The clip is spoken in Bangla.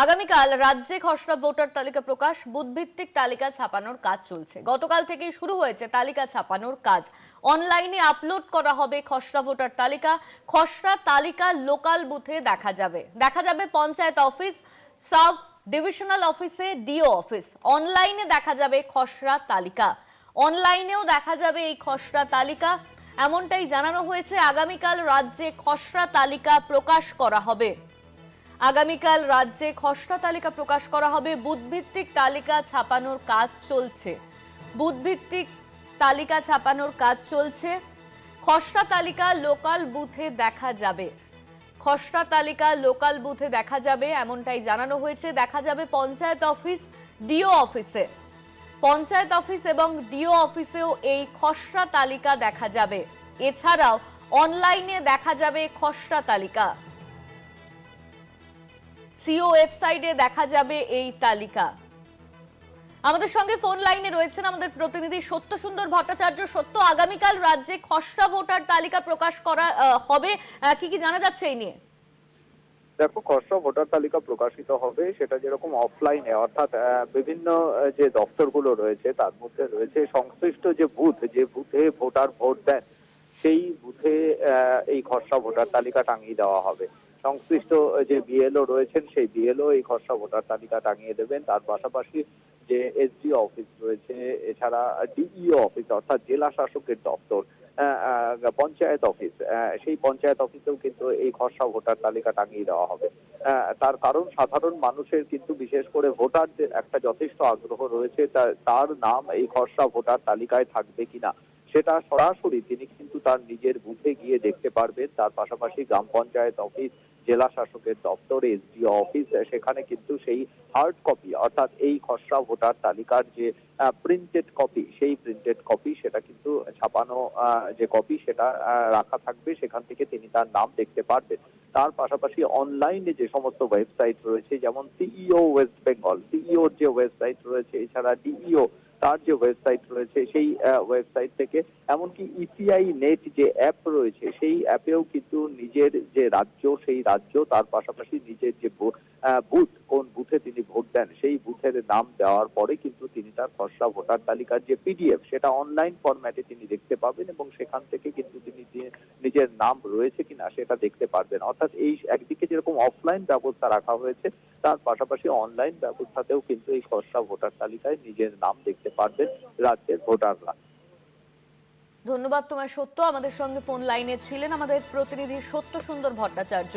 আগামীকাল রাজ্যে খসড়া ভোটার তালিকা প্রকাশ, বুথভিত্তিক তালিকা ছাপানোর কাজ চলছে। গতকাল থেকেই শুরু হয়েছে তালিকা ছাপানোর কাজ। অনলাইনে আপলোড করা হবে খসড়া ভোটার তালিকা। খসড়া তালিকা লোকাল বুথে দেখা যাবে পঞ্চায়েত অফিস, সাব ডিভিশনাল অফিসে, ডিও অফিস। অনলাইনে দেখা যাবে খসড়া তালিকা, অনলাইনেও দেখা যাবে এই খসড়া তালিকা। এমনটাই জানানো হয়েছে। আগামীকাল রাজ্যে খসড়া তালিকা প্রকাশ করা হবে। আগামীকাল রাজ্যে খসড়া তালিকা প্রকাশ করা হবে। বুথভিত্তিক তালিকা ছাপানোর কাজ চলছে। বুথভিত্তিক তালিকা ছাপানোর কাজ চলছে। খসড়া তালিকা লোকাল বুথে দেখা যাবে। খসড়া তালিকা লোকাল বুথে দেখা যাবে এমনটাই জানানো হয়েছে। দেখা যাবে পঞ্চায়েত অফিস, ডিও অফিসে। পঞ্চায়েত অফিস এবং ডিও অফিসেও এই খসড়া তালিকা দেখা যাবে। এছাড়াও অনলাইনে দেখা যাবে খসড়া তালিকা। সিও ওয়েবসাইটে দেখা যাবে এই তালিকা। আমাদের সঙ্গে ফোন লাইনে রয়েছেন আমাদের প্রতিনিধি সত্য সুন্দর ভট্টাচার্য। সত্য, আগামীকাল রাজ্যে খসড়া ভোটার তালিকা প্রকাশ করা হবে, কি কি জানা যাচ্ছে এই নিয়ে? দেখো, খসড়া ভোটার তালিকা প্রকাশিত হবে সেটা যেরকম অফলাইনে, অর্থাৎ বিভিন্ন যে দপ্তরগুলো রয়েছে তার মধ্যে রয়েছে সংশ্লিষ্ট যে বুথে ভোটার ভোট দেন, সেই বুথে এই খসড়া ভোটার তালিকা টাঙিয়ে দেওয়া হবে। সংশ্লিষ্ট যে বিএলও রয়েছেন সেই বিএলও এই খসড়া ভোটার তালিকা টাঙিয়ে দেবেন। তার পাশাপাশি যে এসডিও অফিস রয়েছে, এছাড়া ডিইও অফিস অর্থাৎ জেলা শাসকের দপ্তর, পঞ্চায়েত অফিস, সেই পঞ্চায়েত অফিসেও কিন্তু এই খসড়া ভোটার তালিকা টাঙিয়ে দেওয়া হবে। তার কারণ সাধারণ মানুষের কিন্তু বিশেষ করে ভোটারদের একটা যথেষ্ট আগ্রহ রয়েছে তার নাম এই খসড়া ভোটার তালিকায় থাকবে কিনা সেটা সরাসরি তিনি কিন্তু তার নিজের বুথে গিয়ে দেখতে পারবেন। তার পাশাপাশি গ্রাম পঞ্চায়েত অফিস, জেলা শাসকের দপ্তর, এসডিও অফিস, সেখানে কিন্তু সেই হার্ড কপি অর্থাৎ এই খসড়া ভোটার তালিকার যে প্রিন্টেড কপি, সেই প্রিন্টেড কপি সেটা কিন্তু ছাপানো যে কপি সেটা রাখা থাকবে। সেখান থেকে তিনি তার নাম দেখতে পারবেন। তার পাশাপাশি অনলাইনে যে সমস্ত ওয়েবসাইট রয়েছে, যেমন সিইও ওয়েস্ট বেঙ্গল, সিইওর যে ওয়েবসাইট রয়েছে, এছাড়া ডিইও তার যে ওয়েবসাইট রয়েছে সেই ওয়েবসাইট থেকে, এমনকি ইসিআই নেট যে অ্যাপ রয়েছে সেই অ্যাপেও কিন্তু নিজের যে রাজ্য সেই রাজ্য, তার পাশাপাশি নিজের যে বুথ, কোন বুথে তিনি ভোট দেন সেই বুথের নাম দেওয়ার পরে কিন্তু তিনি তার খসড়া ভোটার তালিকার যে পিডিএফ সেটা অনলাইন ফরম্যাটে তিনি দেখতে পাবেন এবং সেখান থেকে কিন্তু তিনি নিজের নাম রয়েছে কিনা সেটা দেখতে পারবেন। অর্থাৎ এই একদিকে যেরকম অফলাইন ব্যবস্থা রাখা হয়েছে, তার পাশাপাশি অনলাইন ব্যবস্থাতেও কিন্তু এই খসড়া ভোটার তালিকায় নিজের নাম দেখতে পারবেন রাজ্যের ভোটাররা। ধন্যবাদ তোমার সত্য। আমাদের সঙ্গে ফোন লাইনে ছিলেন আমাদের প্রতিনিধি সত্য সুন্দর ভট্টাচার্য।